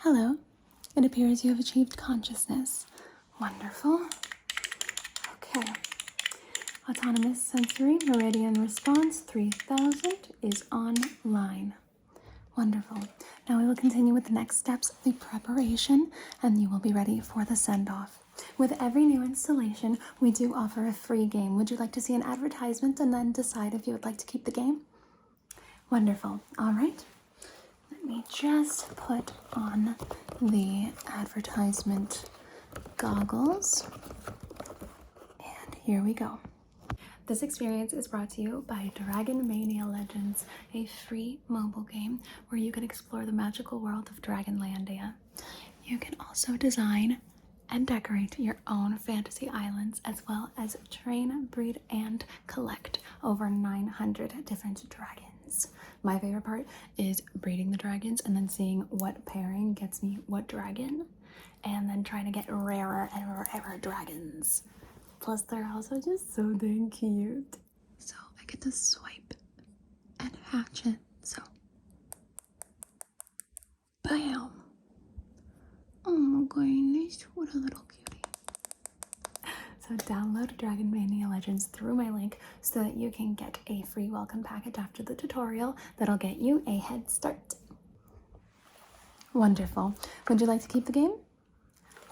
Hello. It appears you have achieved consciousness. Wonderful. Okay. Autonomous sensory meridian response 3000 is online. Wonderful. Now we will continue with the next steps of the preparation, and you will be ready for the send-off. With every new installation, we do offer a free game. Would you like to see an advertisement and then decide if you would like to keep the game? Wonderful. All right. Let me just put on the advertisement goggles. And here we go. This experience is brought to you by Dragon Mania Legends, a free mobile game where you can explore the magical world of Dragonlandia. You can also design and decorate your own fantasy islands, as well as train, breed, and collect over 900 different dragons. My favorite part is breeding the dragons and then seeing what pairing gets me what dragon, and then trying to get rarer and rarer dragons. Plus, they're also just so dang cute. So I get to swipe and hatch it. So, bam. Oh my goodness, what a little cutie. So download Dragon Mania Legends through my link so that you can get a free welcome package after the tutorial that'll get you a head start. Wonderful. Would you like to keep the game?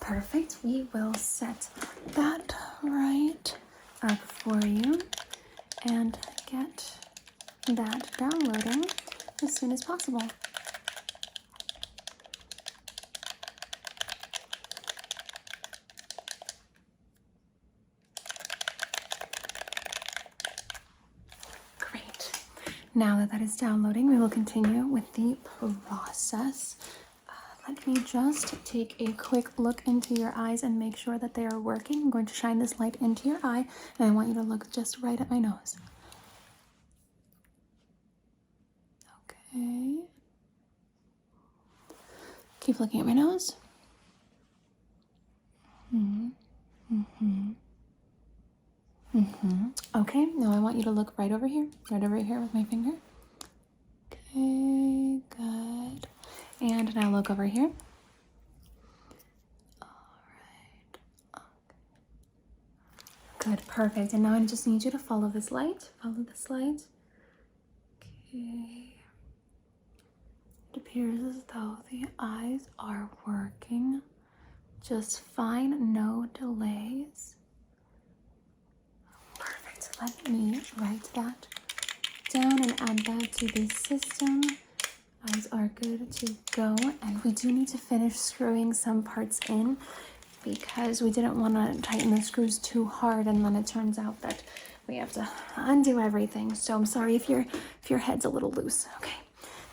Perfect. We will set that right up for you and get that downloading as soon as possible. Great. Now that is downloading, we will continue with the process. Let me just take a quick look into your eyes and make sure that they are working. I'm going to shine this light into your eye, and I want you to look just right at my nose. Okay. Keep looking at my nose. Okay, now I want you to look right over here with my finger. Okay, good. And now look over here. All right. Okay. Good, perfect. And now I just need you to follow this light. Follow this light. Okay. It appears as though the eyes are working just fine, no delays. Perfect. Let me write that down and add that to the system. Eyes are good to go, and we do need to finish screwing some parts in because we didn't want to tighten the screws too hard, and then it turns out that we have to undo everything. So I'm sorry if your head's a little loose. Okay,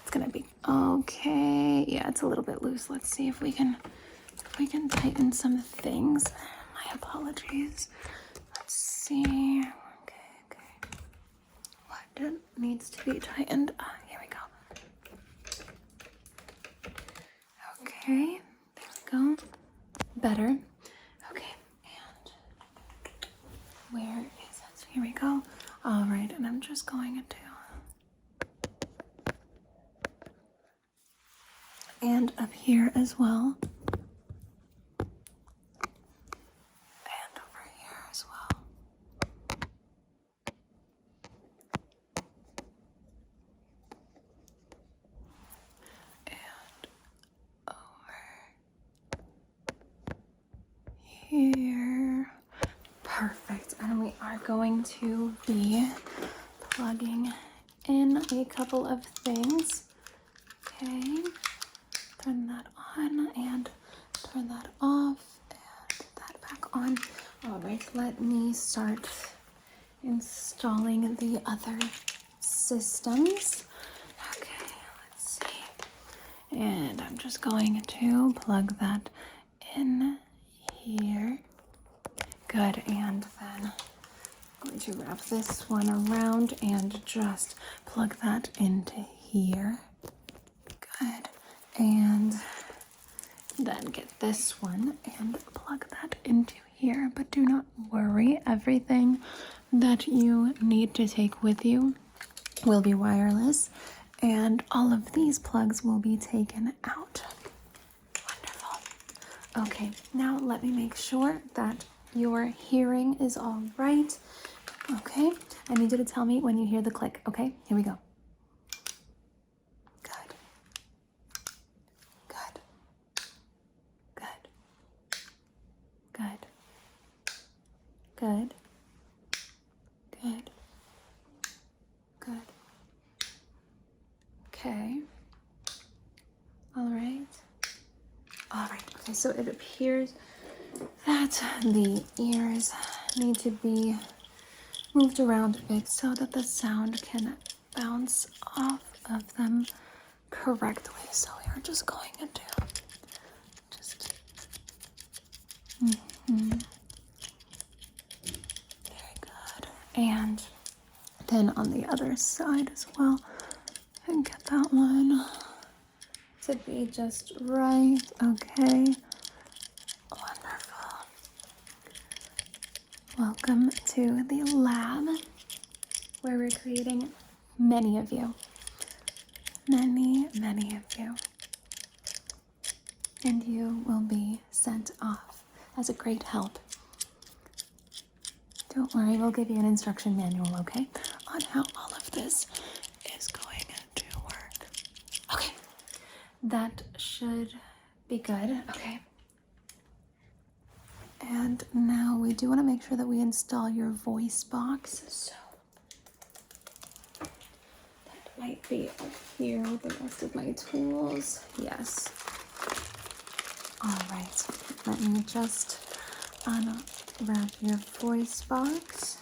it's gonna be okay. Yeah, it's a little bit loose. Let's see if we can tighten some things. My apologies. Let's see. Okay. What needs to be tightened? Here we go. Okay, there we go. Better. Okay, and where is it? Here we go. All right, and I'm just going to, and up here as well. And over here as well. And over here. Perfect. And we are going to be plugging in a couple of things. Okay. Turn that on and turn that off and that back on. All right, let me start installing the other systems. Okay, let's see. And I'm just going to plug that in here. Good, and then I'm going to wrap this one around and just plug that into here. Good. And then get this one and plug that into here. But do not worry, everything that you need to take with you will be wireless, and all of these plugs will be taken out. Okay, now let me make sure that your hearing is all right. Okay, I need you to tell me when you hear the click. Okay, here we go. Good. Good. Good. Good. Good. Good. Good. Okay. All right. All right. Okay, so it appears that the ears need to be moved around a bit so that the sound can bounce off of them correctly. So we are just going to just very good. And then on the other side as well, and get that one to be just right. Okay. Wonderful. Welcome to the lab, where we're creating many of you. Many, many of you. And you will be sent off as a great help. Don't worry, we'll give you an instruction manual, okay? On how all of this is going to work. Okay. That should be good. Okay. And now we do want to make sure that we install your voice box. So that might be up here with the rest of my tools. Yes. All right. Let me just unwrap your voice box.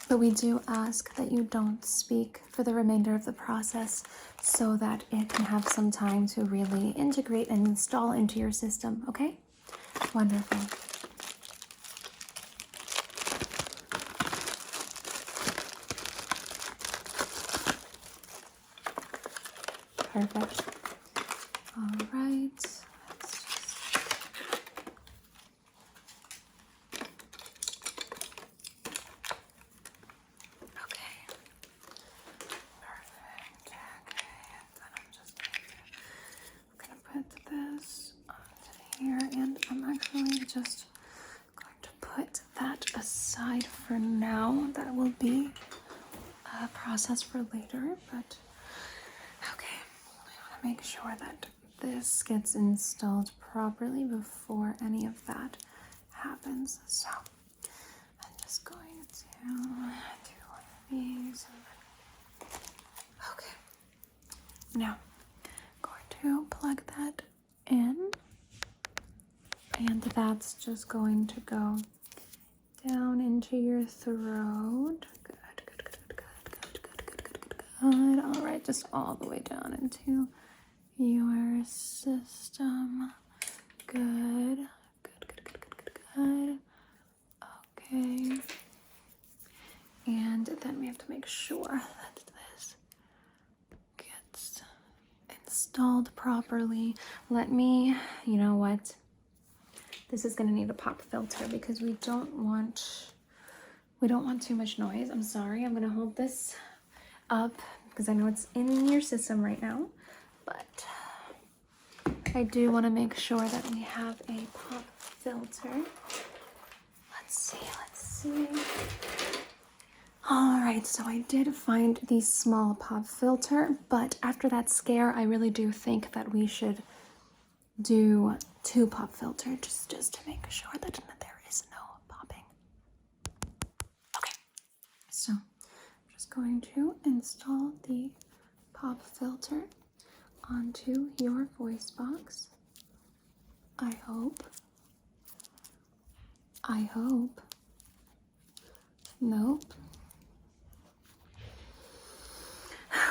But we do ask that you don't speak for the remainder of the process so that it can have some time to really integrate and install into your system, okay? Wonderful. Perfect. All right. Let's just... Okay. Perfect. Okay. Then I'm just gonna put this onto here, and I'm actually just going to put that aside for now. That will be a process for later, but okay. I want to make sure that this gets installed properly before any of that happens. So I'm just going to do one of these. Okay. Now I'm going to plug that in, and that's just going to go down into your throat. Good, good, good, good, good, good, good, good, good, good. All right, just all the way down into your system. Good, good, good, good, good, good, good. Okay. And then we have to make sure that this gets installed properly. Let me, you know what? This is gonna need a pop filter because we don't want too much noise. I'm sorry, I'm gonna hold this up because I know it's in your system right now, but I do want to make sure that we have a pop filter. Let's see. All right, so I did find the small pop filter, but after that scare, I really do think that we should do 2 pop filters just to make sure that there is no popping. Okay, so I'm just going to install the pop filter onto your voice box. I hope. Nope.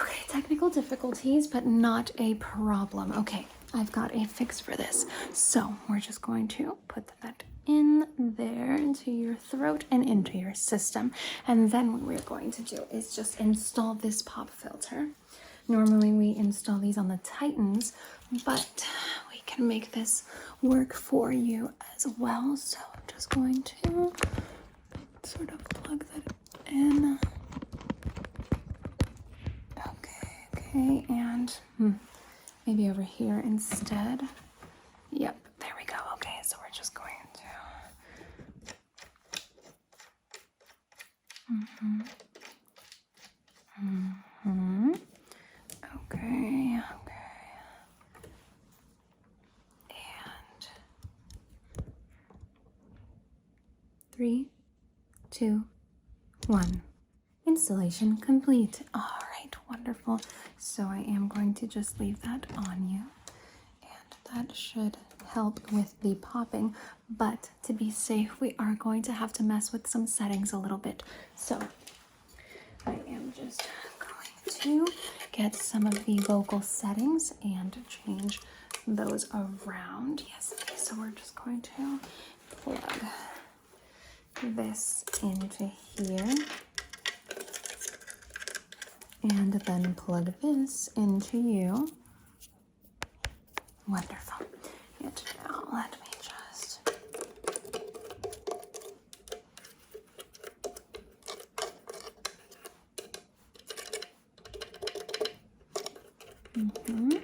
Okay, technical difficulties, but not a problem. Okay, I've got a fix for this. So we're just going to put that in there into your throat and into your system. And then what we're going to do is just install this pop filter. Normally we install these on the Titans, but we can make this work for you as well. So I'm just going to sort of plug that in. Okay, and maybe over here instead. Mm-hmm. Mm-hmm. Okay, okay. And 3, 2, 1. Installation complete. All right, wonderful. So I am going to just leave that on you, and that should help with the popping. But to be safe, we are going to have to mess with some settings a little bit. So I am just going to get some of the vocal settings and change those around. Yes, okay, so we're just going to plug this into here and then plug this into you. Wonderful. And now let me just and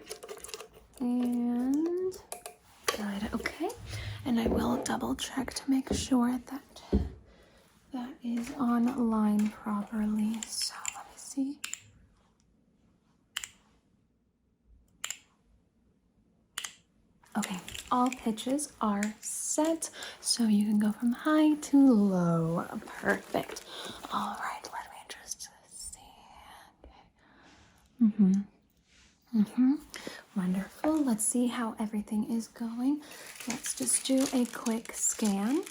good. Okay, and I will double check to make sure that that is online properly. So let me see. Okay, all pitches are set, so you can go from high to low. Perfect. All right, let me just see. Okay. Wonderful. Let's see how everything is going. Let's just do a quick scan.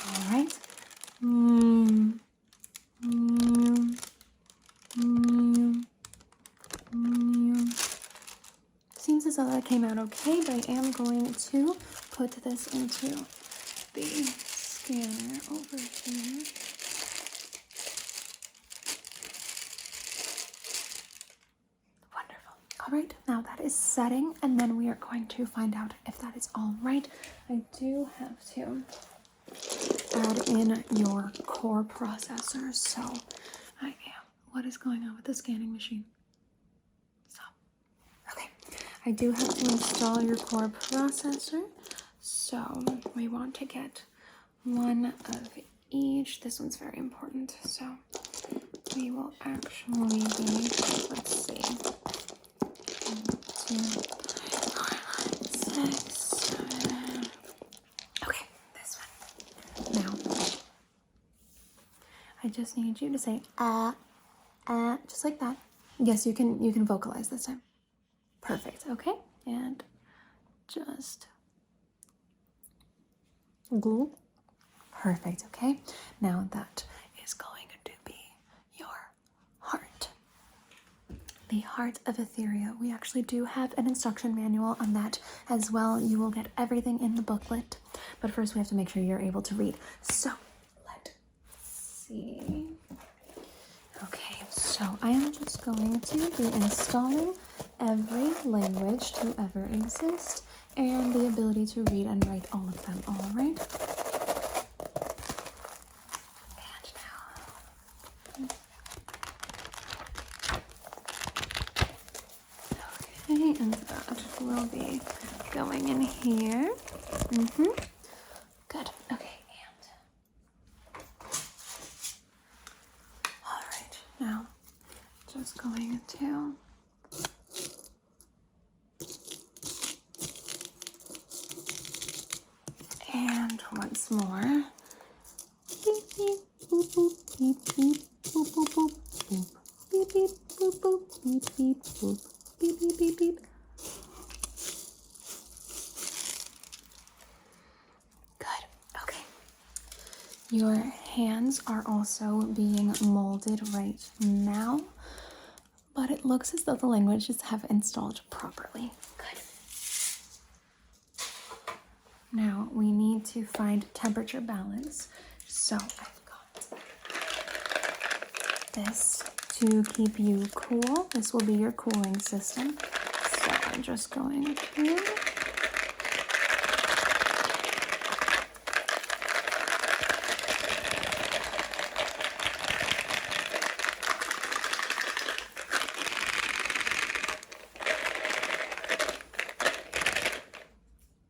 All right. Seems as though that came out okay, but I am going to put this into the scanner over here. Wonderful. All right, now that is setting, and then we are going to find out if that is all right. I do have to add in your core processor, so I am. What is going on with the scanning machine? Stop. Okay, I do have to install your core processor, so we want to get one of each. This one's very important, so we will actually be, let's see, 1, 2, 3, 4, 5, 6, 7. Okay, this one. Now, I just need you to say just like that. Yes, you can vocalize this time. Perfect. Okay, and just glue. Perfect. Okay, now that is going to be your heart. The heart of Etheria. We actually do have an instruction manual on that as well. You will get everything in the booklet, but first we have to make sure you're able to read. So let's see. Okay, so I am just going to be installing every language to ever exist and the ability to read and write all of them, all right? And now, okay, and that will be going in here. Good, okay, and all right, now just going to and once more. Beep beep boop boop beep beep boop boop boop boop beep beep boop boop beep beep boop beep beep beep beep. Good. Okay. Your hands are also being molded right now, but it looks as though the languages have installed properly. Good. Now we need to find temperature balance. So I've got this to keep you cool. This will be your cooling system. So I'm just going to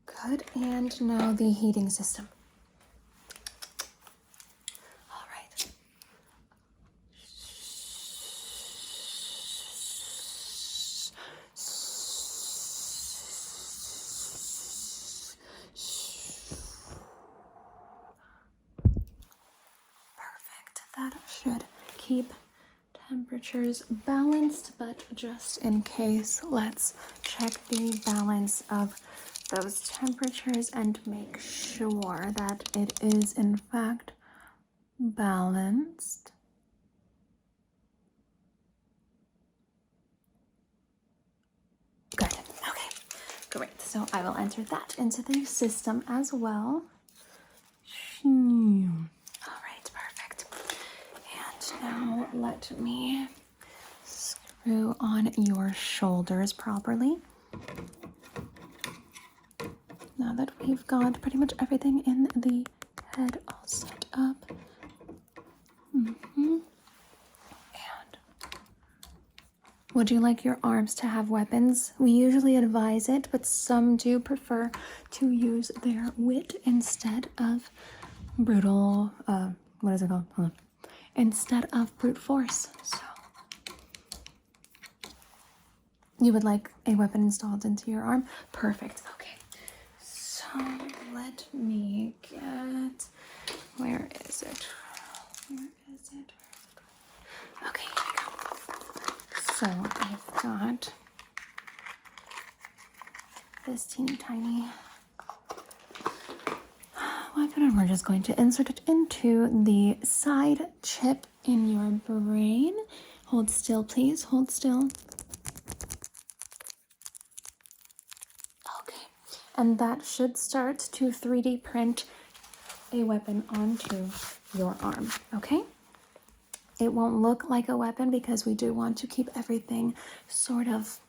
good, and now the heating system. should keep temperatures balanced, but just in case, let's check the balance of those temperatures and make sure that it is in fact balanced. Good. Okay, great. So I will enter that into the system as well. All right, perfect. And now let me screw on your shoulders properly. Now that we've got pretty much everything in the head all set up. And would you like your arms to have weapons? We usually advise it, but some do prefer to use their wit instead of brutal, what is it called? Hold on. Instead of brute force. So you would like a weapon installed into your arm? Perfect. Okay. So let me get, where is it? Okay, here we go. So I've got this teeny tiny weapon, and we're just going to insert it into the side chip in your brain. Hold still, please. Hold still. Okay, and that should start to 3D print a weapon onto your arm, okay? It won't look like a weapon because we do want to keep everything sort of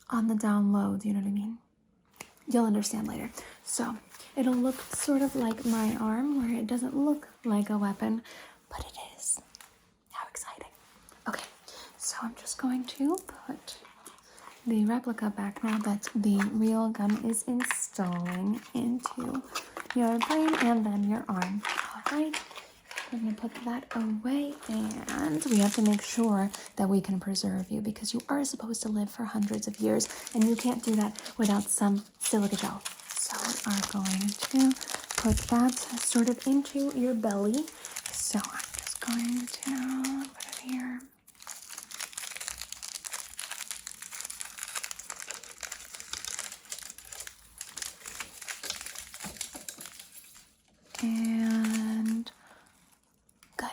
on the down low, do you know what I mean? You'll understand later. So it'll look sort of like my arm, where it doesn't look like a weapon, but it is. How exciting. Okay, so I'm just going to put the replica back now that the real gun is installing into your brain and then your arm. All right, we're going to put that away, and we have to make sure that we can preserve you because you are supposed to live for hundreds of years, and you can't do that without some silica gel. So we are going to put that sort of into your belly. So I'm just going to put it here. And good.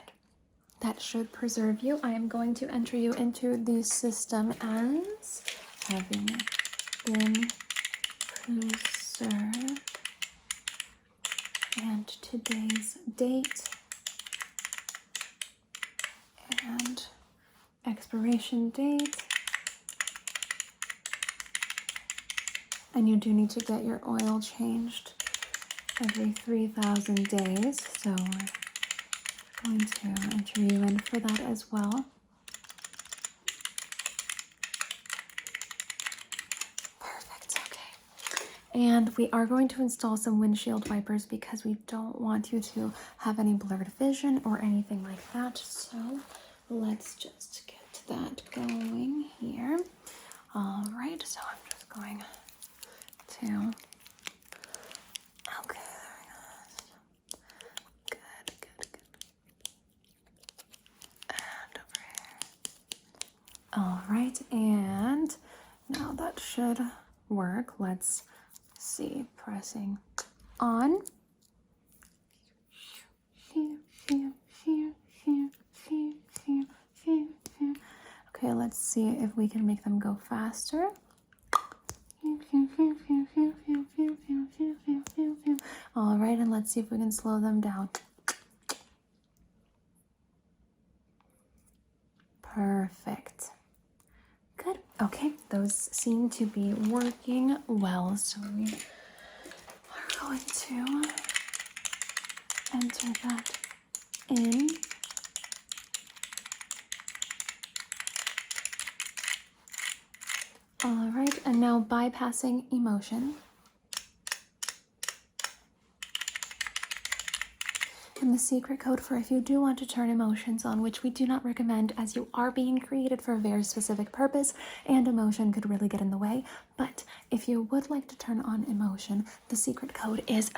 That should preserve you. I am going to enter you into the system as having been preserved. And today's date and expiration date. And you do need to get your oil changed every 3,000 days, so we're going to enter you in for that as well. Perfect, okay. And we are going to install some windshield wipers because we don't want you to have any blurred vision or anything like that. So let's just get that going here. All right, so I'm just going to, okay, there we go. Good. And over here. All right, and now that should work. Let's see, pressing on. Okay, let's see if we can make them go faster. All right, and let's see if we can slow them down. Perfect. Good. Okay, those seem to be working well, so we are going to enter that in. All right, and now bypassing emotion. And the secret code for if you do want to turn emotions on, which we do not recommend as you are being created for a very specific purpose and emotion could really get in the way. But if you would like to turn on emotion, the secret code is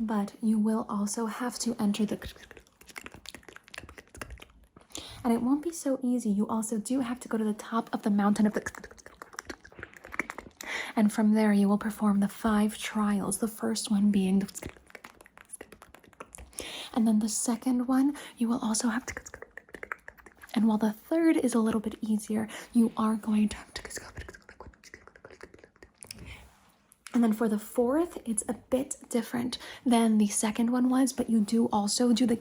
but you will also have to enter the, and it won't be so easy. You also do have to go to the top of the mountain of the, and from there you will perform the 5 trials, the first one being the, and then the second one you will also have to, and while the third is a little bit easier, you are going to have to, and then for the fourth, it's a bit different than the second one was, but you do also do the,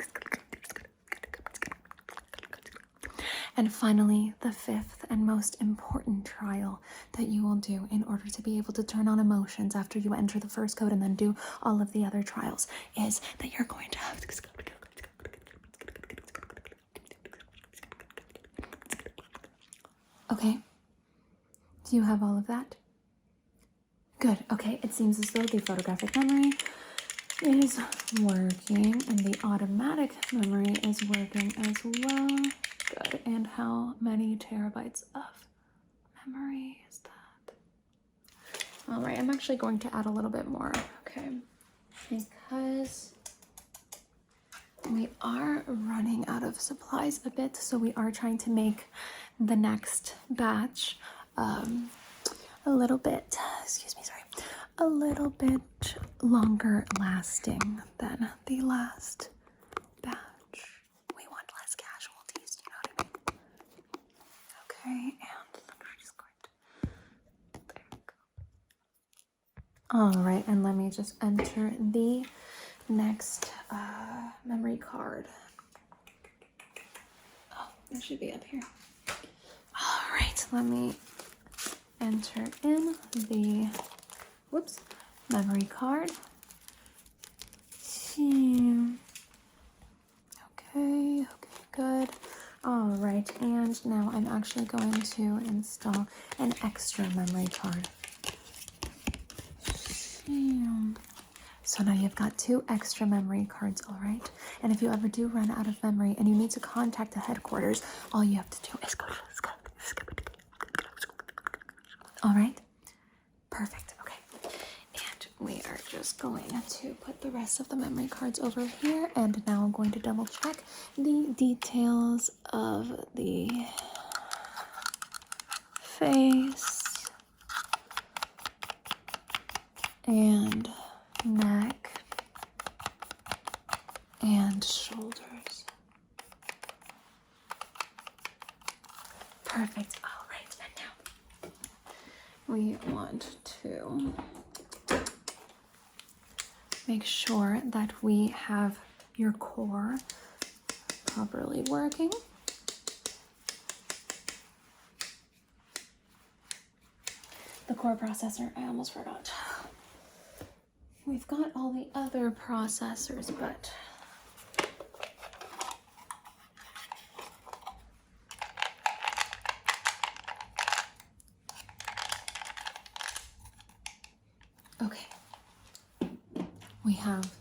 and finally, the fifth and most important trial that you will do in order to be able to turn on emotions after you enter the first code and then do all of the other trials is that you're going to have to, okay? Do you have all of that? Good. Okay, it seems as though the photographic memory is working and the automatic memory is working as well. Good. And how many terabytes of memory is that? All right, I'm actually going to add a little bit more, okay? Because we are running out of supplies a bit, so we are trying to make the next batch a little bit, a little bit longer lasting than the last batch. We want less casualties, you know what I mean? Okay, and we're just going to, there we go. All right, and let me just enter the next memory card. Oh, it should be up here. All right, let me enter in the, whoops, memory card. Okay, good. All right, and now I'm actually going to install an extra memory card. So now you've got 2 extra memory cards, all right? And if you ever do run out of memory and you need to contact the headquarters, all you have to do is go. All right? Perfect, okay. And we are just going to put the rest of the memory cards over here, and now I'm going to double check the details of the face and neck and shoulders. Perfect. All right, and now we want to make sure that we have your core properly working. The core processor, I almost forgot. We've got all the other processors, but okay. We have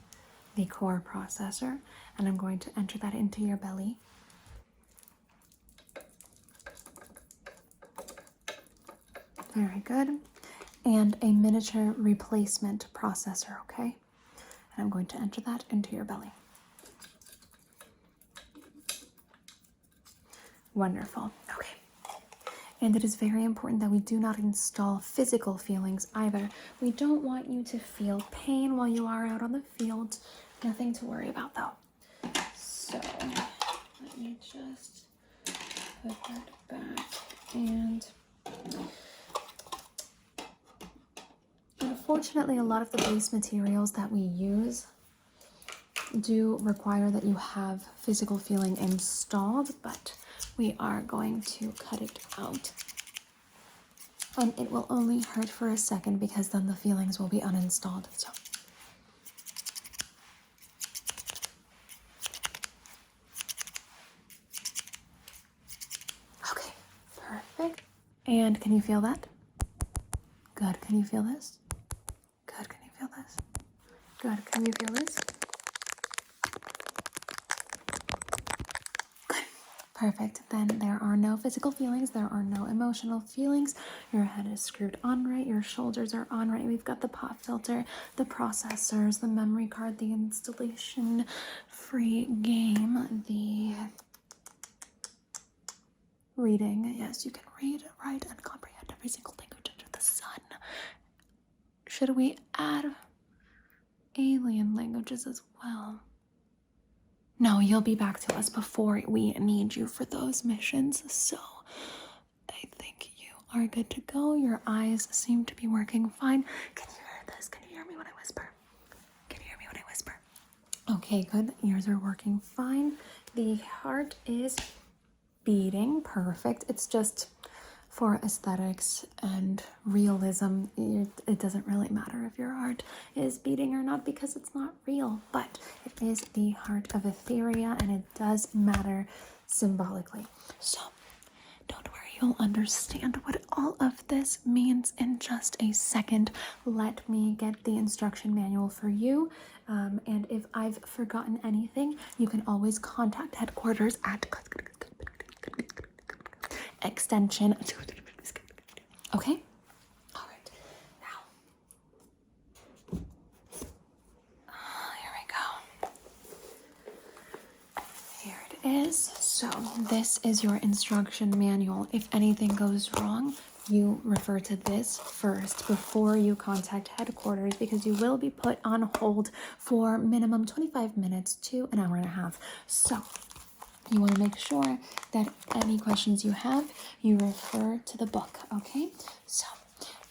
the core processor, and I'm going to enter that into your belly. Very good. And a miniature replacement processor, okay? And I'm going to enter that into your belly. Wonderful. Okay. And it is very important that we do not install physical feelings either. We don't want you to feel pain while you are out on the field. Nothing to worry about though. So let me just put that back. And unfortunately, a lot of the base materials that we use do require that you have physical feeling installed, but we are going to cut it out. And it will only hurt for a second because then the feelings will be uninstalled. So okay, perfect. And can you feel that? Good. Can you feel this? Good. Can you feel this? Good. Can you feel this? Good. Perfect. Then there are no physical feelings. There are no emotional feelings. Your head is screwed on right. Your shoulders are on right. We've got the pop filter, the processors, the memory card, the installation free game, the reading. Yes, you can read, write, and comprehend every single language under the sun. Should we add alien languages as well? No, you'll be back to us before we need you for those missions, so I think you are good to go. Your eyes seem to be working fine. Can you hear this? Can you hear me when I whisper? Can you hear me when I whisper? Okay, good. The ears are working fine. The heart is beating. Perfect. It's just for aesthetics and realism. It doesn't really matter if your heart is beating or not because it's not real, but it is the heart of Etheria and it does matter symbolically. So don't worry, you'll understand what all of this means in just a second. Let me get the instruction manual for you. And if I've forgotten anything, you can always contact headquarters at extension. Okay? All right. Now, here we go. Here it is. So this is your instruction manual. If anything goes wrong, you refer to this first before you contact headquarters because you will be put on hold for minimum 25 minutes to an hour and a half. So you want to make sure that any questions you have, you refer to the book, okay? So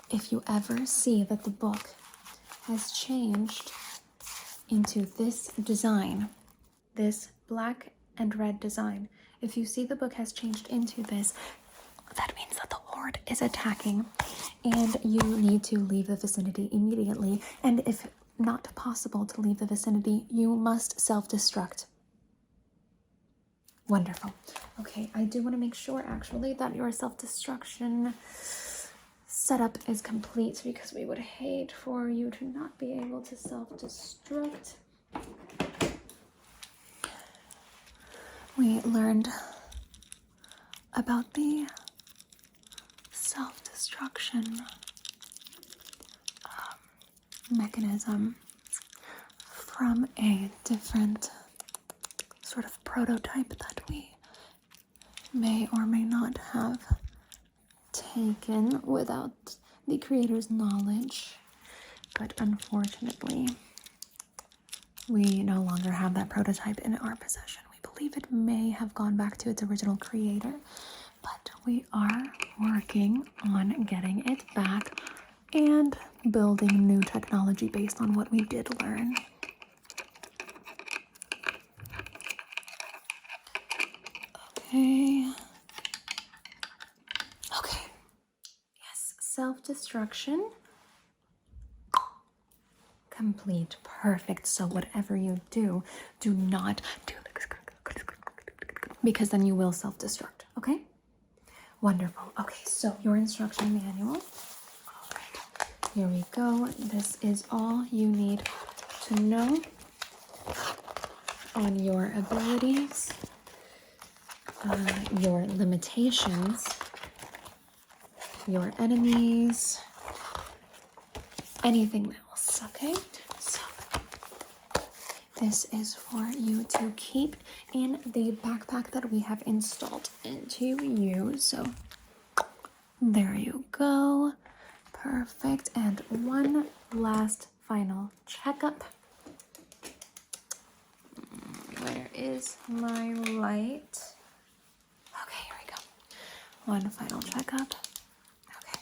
if you ever see that the book has changed into this design, this black and red design, if you see the book has changed into this, that means that the Horde is attacking and you need to leave the vicinity immediately. And if not possible to leave the vicinity, you must self-destruct. Wonderful. Okay, I do want to make sure actually that your self-destruction setup is complete because we would hate for you to not be able to self-destruct. We learned about the self-destruction mechanism from a different sort of prototype that we may or may not have taken without the creator's knowledge, but unfortunately we no longer have that prototype in our possession. We believe it may have gone back to its original creator, but we are working on getting it back and building new technology based on what we did learn. Okay. Yes, self-destruction complete. Perfect. So whatever you do, do not do because then you will self-destruct. Okay? Wonderful. Okay, so your instruction manual. All right. Here we go. This is all you need to know on your abilities, your limitations, your enemies, anything else, okay? So this is for you to keep in the backpack that we have installed into you. So there you go. Perfect. And one last final checkup. Where is my light? Okay, here we go. One final checkup. Okay.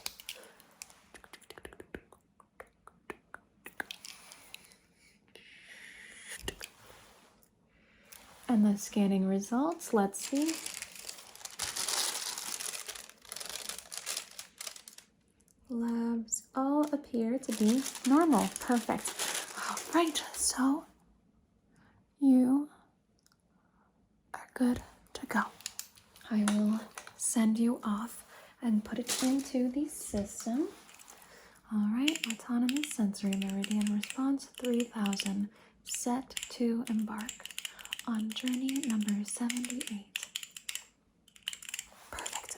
And the scanning results, let's see. Labs all appear to be normal. Perfect. All right, so you are good to go. I will send you off and put it into the system. All right, autonomous sensory meridian response 3000, set to embark on journey number 78.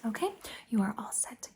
Okay, you are all set to